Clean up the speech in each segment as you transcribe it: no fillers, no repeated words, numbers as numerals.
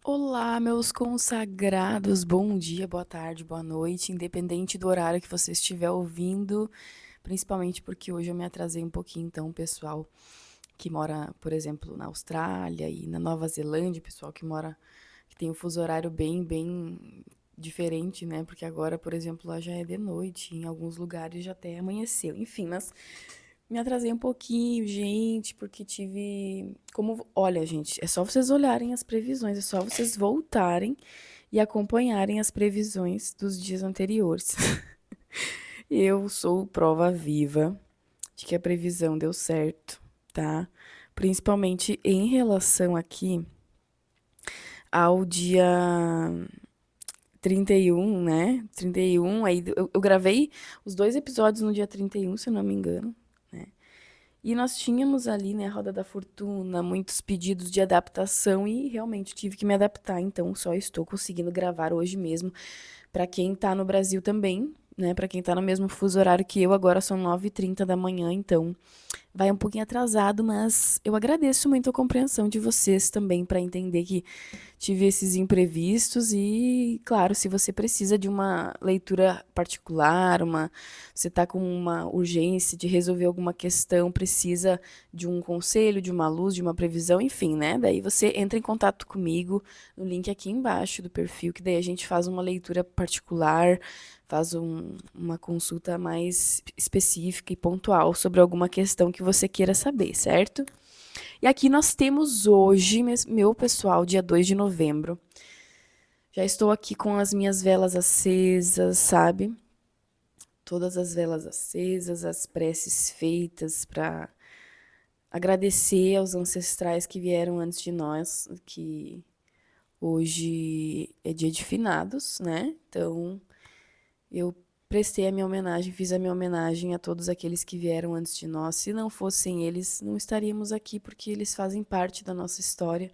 Olá, meus consagrados, bom dia, boa tarde, boa noite, independente do horário que você estiver ouvindo, principalmente porque hoje eu me atrasei um pouquinho, então, o pessoal que mora, por exemplo, na Austrália e na Nova Zelândia, pessoal que tem o fuso horário bem diferente, né? Porque agora, por exemplo, lá já é de noite, em alguns lugares já até amanheceu, enfim, mas me atrasei um pouquinho, gente, porque tive. Olha, gente, é só vocês olharem as previsões, é só vocês voltarem e acompanharem as previsões dos dias anteriores. Eu sou prova viva de que a previsão deu certo, tá? Principalmente em relação aqui ao dia 31, né? 31, aí eu gravei os dois episódios no dia 31, se eu não me engano, né? E nós tínhamos ali, né, a Roda da Fortuna, muitos pedidos de adaptação e realmente tive que me adaptar, então só estou conseguindo gravar hoje mesmo. Para quem tá no Brasil também, né, para quem tá no mesmo fuso horário que eu, agora são 9h30 da manhã, então vai um pouquinho atrasado, mas eu agradeço muito a compreensão de vocês também para entender que tive esses imprevistos e, claro, se você precisa de uma leitura particular, você está com uma urgência de resolver alguma questão, precisa de um conselho, de uma luz, de uma previsão, enfim, né? Daí você entra em contato comigo no link aqui embaixo do perfil, que daí a gente faz uma leitura particular, faz uma consulta mais específica e pontual sobre alguma questão que você queira saber, certo? E aqui nós temos hoje, meu pessoal, dia 2 de novembro. Já estou aqui com as minhas velas acesas, sabe? Todas as velas acesas, as preces feitas para agradecer aos ancestrais que vieram antes de nós, que hoje é dia de finados, né? Então, eu prestei a minha homenagem, fiz a minha homenagem a todos aqueles que vieram antes de nós. Se não fossem eles, não estaríamos aqui, porque eles fazem parte da nossa história.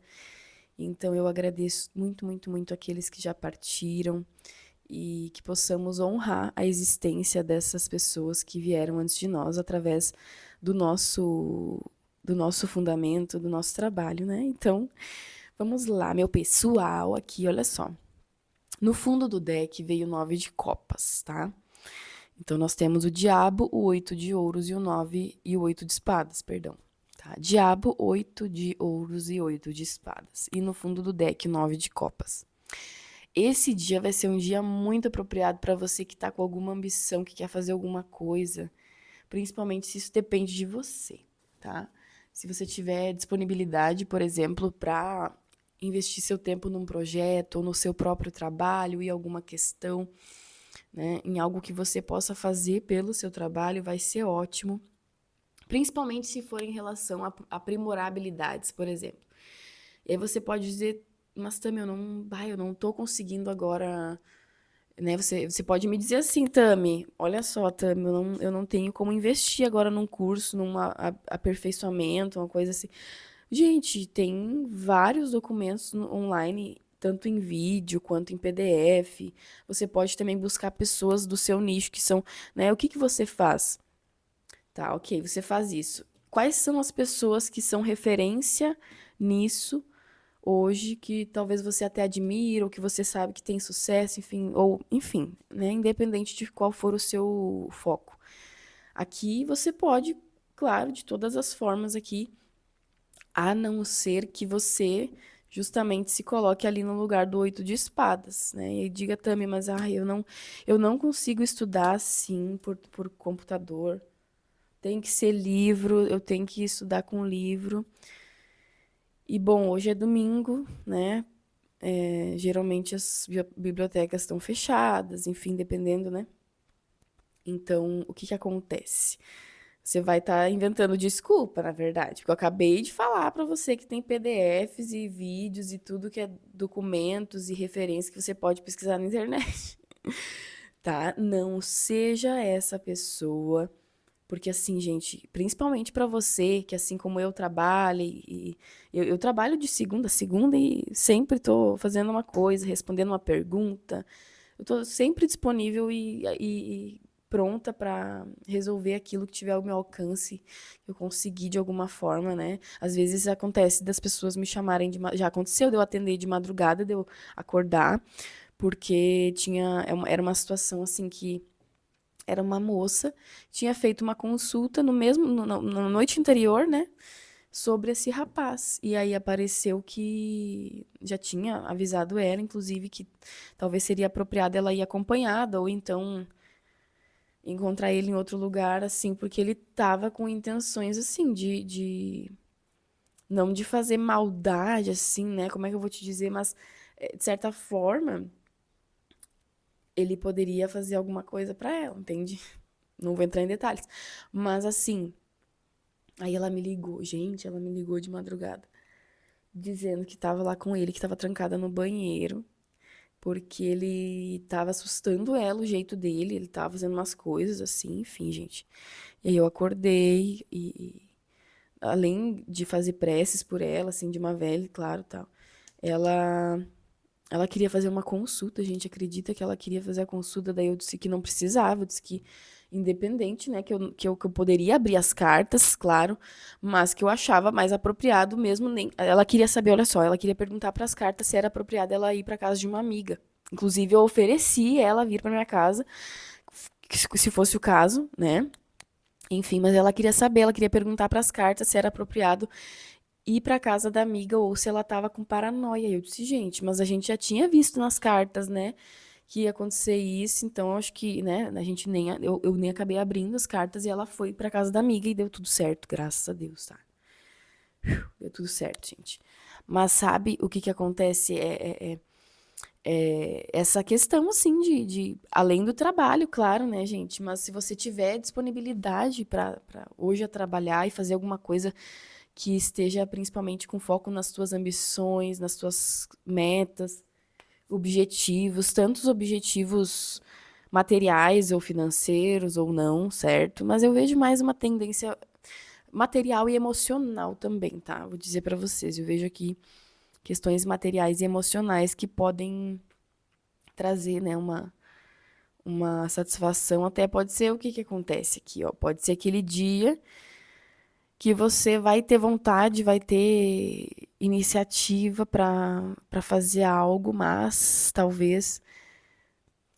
Então eu agradeço muito, muito, muito aqueles que já partiram e que possamos honrar a existência dessas pessoas que vieram antes de nós através do nosso do nosso fundamento, do nosso trabalho, né? Então, vamos lá, meu pessoal, aqui, olha só. No fundo do deck veio o 9 de copas, tá? Então nós temos o diabo, o 8 de ouros e o 9 e o 8 de espadas, perdão. Tá? Diabo, 8 de ouros e 8 de espadas. E no fundo do deck, 9 de copas. Esse dia vai ser um dia muito apropriado para você que tá com alguma ambição, que quer fazer alguma coisa, principalmente se isso depende de você, tá? Se você tiver disponibilidade, por exemplo, para investir seu tempo num projeto ou no seu próprio trabalho e alguma questão, né, em algo que você possa fazer pelo seu trabalho, vai ser ótimo. Principalmente se for em relação a aprimorar habilidades, por exemplo. E aí você pode dizer, mas Tami, eu não tô conseguindo agora, né? Você pode me dizer assim, Tami, olha só, Tami, eu não tenho como investir agora num curso, aperfeiçoamento, uma coisa assim. Gente, tem vários documentos online, tanto em vídeo quanto em PDF. Você pode também buscar pessoas do seu nicho que são, né? O que que você faz? Tá, ok, você faz isso. Quais são as pessoas que são referência nisso hoje, que talvez você até admira, ou que você sabe que tem sucesso, enfim, ou enfim, né? Independente de qual for o seu foco. Aqui você pode, claro, de todas as formas aqui, a não ser que você justamente se coloque ali no lugar do 8 de espadas, né? E diga, Tami, mas eu não consigo estudar assim por computador. Tem que ser livro, eu tenho que estudar com livro. E bom, hoje é domingo, né? Geralmente as bibliotecas estão fechadas, enfim, dependendo, né? Então, o que que acontece? Você vai estar inventando desculpa, na verdade, porque eu acabei de falar para você que tem PDFs e vídeos e tudo que é documentos e referências que você pode pesquisar na internet, tá? Não seja essa pessoa. Porque assim, gente, principalmente para você, que assim como eu trabalho, eu trabalho de segunda a segunda e sempre tô fazendo uma coisa, respondendo uma pergunta. Eu tô sempre disponível pronta para resolver aquilo que tiver ao meu alcance, eu conseguir de alguma forma, né? Às vezes acontece das pessoas me chamarem já aconteceu de eu atender de madrugada, de eu acordar, porque era uma situação assim que era uma moça, tinha feito uma consulta na noite anterior, né? Sobre esse rapaz. E aí apareceu que já tinha avisado ela, inclusive, que talvez seria apropriado ela ir acompanhada, ou então encontrar ele em outro lugar, assim, porque ele tava com intenções, assim, não de fazer maldade, assim, né? Como é que eu vou te dizer? Mas, de certa forma, ele poderia fazer alguma coisa pra ela, entende? Não vou entrar em detalhes. Mas, assim, aí ela me ligou, gente, ela me ligou de madrugada, dizendo que tava lá com ele, que tava trancada no banheiro, porque ele tava assustando ela, o jeito dele, ele tava fazendo umas coisas assim, enfim, gente. E aí eu acordei além de fazer preces por ela, assim, de uma velha, claro, tal. Ela ela queria fazer uma consulta, gente, acredita que ela queria fazer a consulta, daí eu disse que não precisava, eu disse que independente, né, que eu poderia abrir as cartas, claro, mas que eu achava mais apropriado mesmo, nem ela queria saber, olha só, ela queria perguntar para as cartas se era apropriado ela ir para casa de uma amiga. Inclusive eu ofereci ela vir para minha casa, se fosse o caso, né? Enfim, mas ela queria saber, ela queria perguntar para as cartas se era apropriado ir para casa da amiga ou se ela tava com paranoia. E eu disse, gente, mas a gente já tinha visto nas cartas, né, que ia acontecer isso, então eu acho que, né, a gente nem eu nem acabei abrindo as cartas e ela foi para casa da amiga e deu tudo certo, graças a Deus, tá? Deu tudo certo, gente. Mas sabe o que que acontece essa questão, assim, além do trabalho, claro, né, gente? Mas se você tiver disponibilidade para hoje a trabalhar e fazer alguma coisa que esteja principalmente com foco nas tuas ambições, nas tuas metas, objetivos, tantos objetivos materiais ou financeiros ou não, certo? Mas eu vejo mais uma tendência material e emocional também, tá? Vou dizer para vocês, eu vejo aqui questões materiais e emocionais que podem trazer, né, uma satisfação. Até pode ser o que que acontece aqui, ó. Pode ser aquele dia que você vai ter vontade, vai ter iniciativa para fazer algo, mas talvez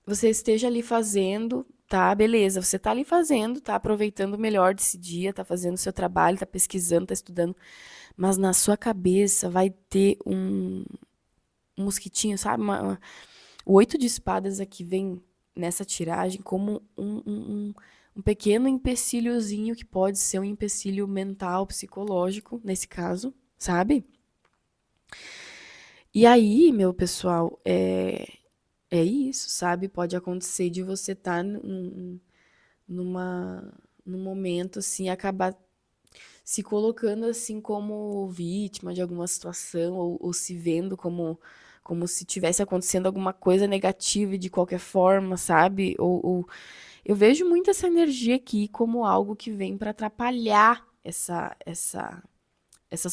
você esteja ali fazendo, tá? Beleza, você tá ali fazendo, tá aproveitando o melhor desse dia, tá fazendo o seu trabalho, tá pesquisando, tá estudando, mas na sua cabeça vai ter um mosquitinho, sabe? O 8 de espadas aqui vem nessa tiragem como um pequeno empecilhozinho que pode ser um empecilho mental, psicológico, nesse caso, sabe? E aí, meu pessoal, é isso, sabe? Pode acontecer de você estar numa, num momento assim, acabar se colocando assim como vítima de alguma situação ou se vendo como se tivesse acontecendo alguma coisa negativa de qualquer forma, sabe? Ou eu vejo muito essa energia aqui como algo que vem para atrapalhar essas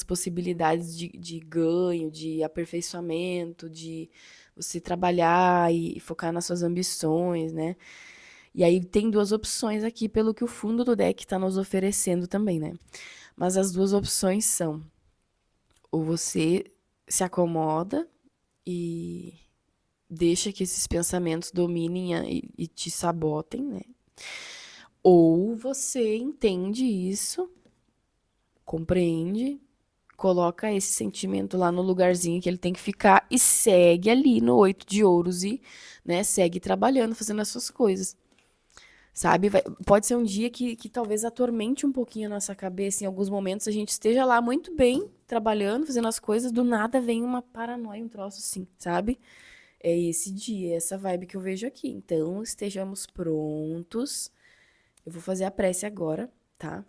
possibilidades de ganho, de aperfeiçoamento, de você trabalhar e focar nas suas ambições, né? E aí tem duas opções aqui, pelo que o fundo do deck está nos oferecendo também, né? Mas as duas opções são: ou você se acomoda e deixa que esses pensamentos dominem e te sabotem, né? Ou você entende isso, compreende, coloca esse sentimento lá no lugarzinho que ele tem que ficar e segue ali no 8 de ouros e, né, segue trabalhando, fazendo as suas coisas. Sabe? Pode ser um dia que talvez atormente um pouquinho a nossa cabeça. Em alguns momentos a gente esteja lá muito bem, trabalhando, fazendo as coisas, do nada vem uma paranoia, um troço assim, sabe? É esse dia, essa vibe que eu vejo aqui. Então, estejamos prontos. Eu vou fazer a prece agora, tá?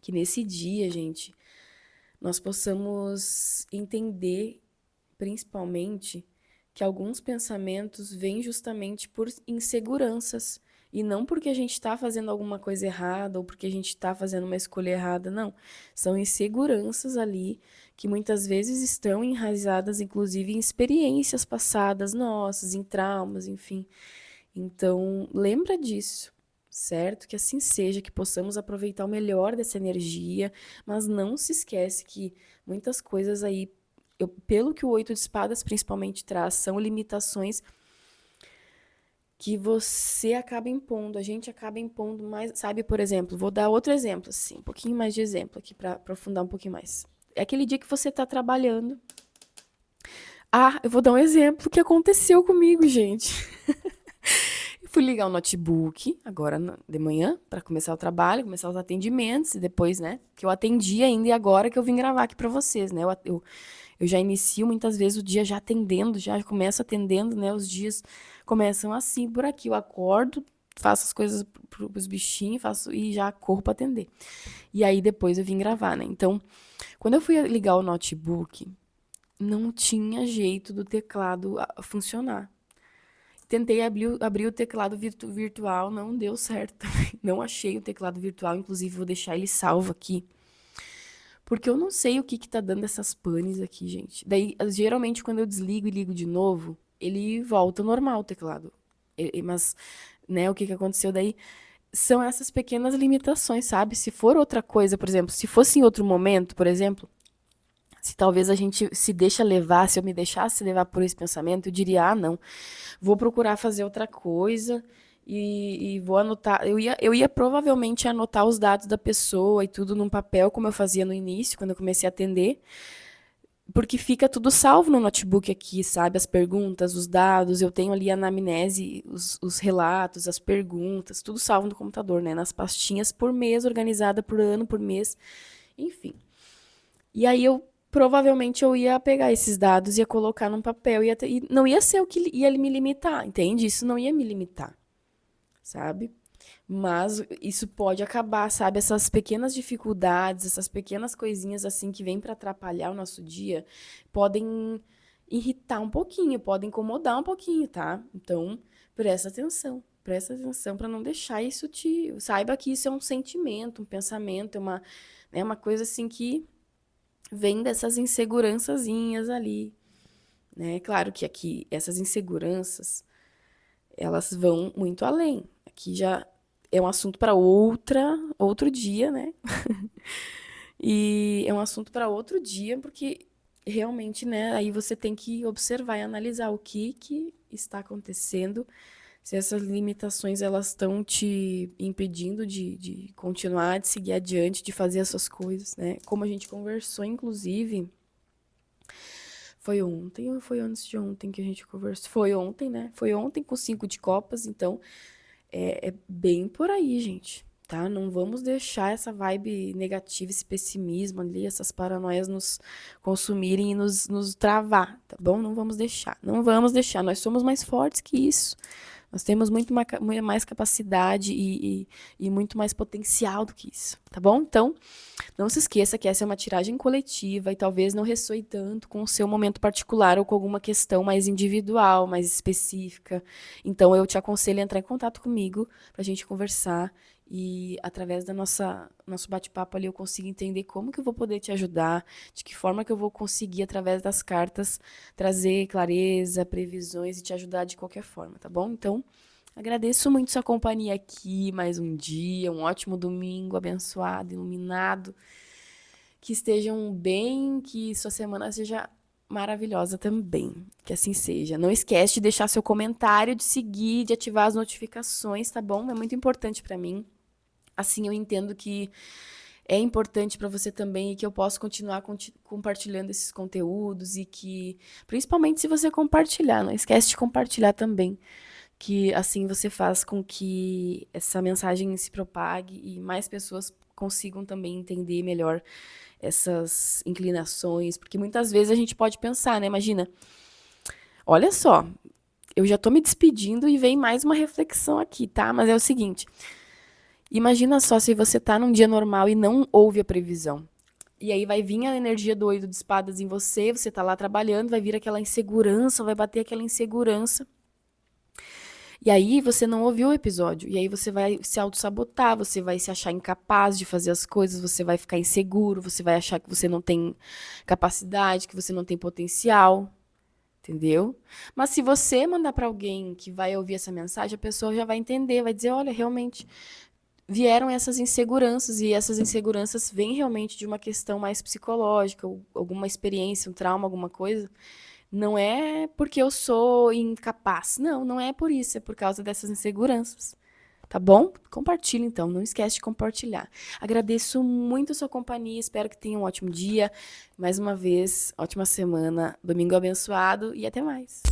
Que nesse dia, gente, nós possamos entender, principalmente, que alguns pensamentos vêm justamente por inseguranças. E não porque a gente está fazendo alguma coisa errada ou porque a gente está fazendo uma escolha errada, não. São inseguranças ali que muitas vezes estão enraizadas, inclusive, em experiências passadas nossas, em traumas, enfim. Então, lembra disso. certo? Que assim seja, que possamos aproveitar o melhor dessa energia, mas não se esquece que muitas coisas aí, pelo que o 8 de espadas principalmente traz, são limitações que você acaba impondo, a gente acaba impondo mais, sabe? Por exemplo, vou dar outro exemplo, assim, um pouquinho mais de exemplo aqui para aprofundar um pouquinho mais. É aquele dia que você tá trabalhando. Ah, eu vou dar um exemplo que aconteceu comigo, gente. Eu fui ligar o notebook agora de manhã para começar o trabalho, começar os atendimentos e depois, né, que eu atendi ainda e agora que eu vim gravar aqui para vocês, né? Eu já inicio muitas vezes o dia já atendendo, já começo atendendo, né? Os dias começam assim por aqui. Eu acordo, faço as coisas pros bichinhos, faço e já corro para atender. E aí depois eu vim gravar, né? Então, quando eu fui ligar o notebook, não tinha jeito do teclado funcionar. Tentei abrir o teclado virtual, não deu certo também. Não achei o teclado virtual, inclusive vou deixar ele salvo aqui. Porque eu não sei o que tá dando essas panes aqui, gente. Daí, geralmente, quando eu desligo e ligo de novo, ele volta ao normal o teclado. Mas, né, o que aconteceu daí? São essas pequenas limitações, sabe? Se for outra coisa, por exemplo, se fosse em outro momento, por exemplo, se talvez a gente se deixa levar, se eu me deixasse levar por esse pensamento, eu diria, ah, não, vou procurar fazer outra coisa e vou anotar. Eu ia provavelmente anotar os dados da pessoa e tudo num papel, como eu fazia no início, quando eu comecei a atender, porque fica tudo salvo no notebook aqui, sabe? As perguntas, os dados, eu tenho ali a anamnese, os relatos, as perguntas, tudo salvo no computador, né? Nas pastinhas por mês, organizada por ano, por mês, enfim. E aí provavelmente eu ia pegar esses dados, ia colocar num papel, e não ia ser o que ia me limitar, entende? Isso não ia me limitar, sabe? Mas isso pode acabar, sabe? Essas pequenas dificuldades, essas pequenas coisinhas assim que vêm para atrapalhar o nosso dia, podem irritar um pouquinho, podem incomodar um pouquinho, tá? Então, presta atenção para não deixar isso saiba que isso é um sentimento, um pensamento, é uma coisa assim que vem dessas insegurançazinhas ali, né? Claro que aqui essas inseguranças, elas vão muito além. Aqui já é um assunto para outro dia, né? E é um assunto para outro dia, porque realmente, né, aí você tem que observar e analisar o que está acontecendo, se essas limitações elas estão te impedindo de continuar, de seguir adiante, de fazer essas coisas, né? Como a gente conversou, inclusive, foi ontem ou foi antes de ontem que a gente conversou? Foi ontem, né? Foi ontem com 5 de copas, então é bem por aí, gente, tá? Não vamos deixar essa vibe negativa, esse pessimismo ali, essas paranoias nos consumirem e nos travar, tá bom? Não vamos deixar, não vamos deixar. Nós somos mais fortes que isso. Nós temos muito mais capacidade e muito mais potencial do que isso, tá bom? Então, não se esqueça que essa é uma tiragem coletiva e talvez não ressoe tanto com o seu momento particular ou com alguma questão mais individual, mais específica. Então, eu te aconselho a entrar em contato comigo para a gente conversar e através da nosso bate-papo ali eu consigo entender como que eu vou poder te ajudar, de que forma que eu vou conseguir através das cartas trazer clareza, previsões e te ajudar de qualquer forma, tá bom? Então, agradeço muito sua companhia aqui, mais um dia, um ótimo domingo abençoado, iluminado. Que estejam bem, que sua semana seja maravilhosa também. Que assim seja. Não esquece de deixar seu comentário, de seguir, de ativar as notificações, tá bom? É muito importante para mim. Assim eu entendo que é importante para você também e que eu posso continuar compartilhando esses conteúdos e que, principalmente se você compartilhar, não esquece de compartilhar também, que assim você faz com que essa mensagem se propague e mais pessoas consigam também entender melhor essas inclinações, porque muitas vezes a gente pode pensar, né? Imagina, olha só, eu já tô me despedindo e vem mais uma reflexão aqui, tá? Mas é o seguinte, imagina só se você tá num dia normal e não ouve a previsão. E aí vai vir a energia do 8 de espadas em você, você tá lá trabalhando, vai vir aquela insegurança, vai bater aquela insegurança. E aí você não ouviu o episódio. E aí você vai se auto-sabotar, você vai se achar incapaz de fazer as coisas, você vai ficar inseguro, você vai achar que você não tem capacidade, que você não tem potencial. entendeu? Mas se você mandar para alguém que vai ouvir essa mensagem, a pessoa já vai entender, vai dizer, olha, realmente vieram essas inseguranças e essas inseguranças vêm realmente de uma questão mais psicológica, ou alguma experiência, um trauma, alguma coisa. Não é porque eu sou incapaz. Não, não é por isso, é por causa dessas inseguranças. Tá bom? Compartilha então, não esquece de compartilhar. Agradeço muito a sua companhia, espero que tenha um ótimo dia. Mais uma vez, ótima semana, domingo abençoado e até mais.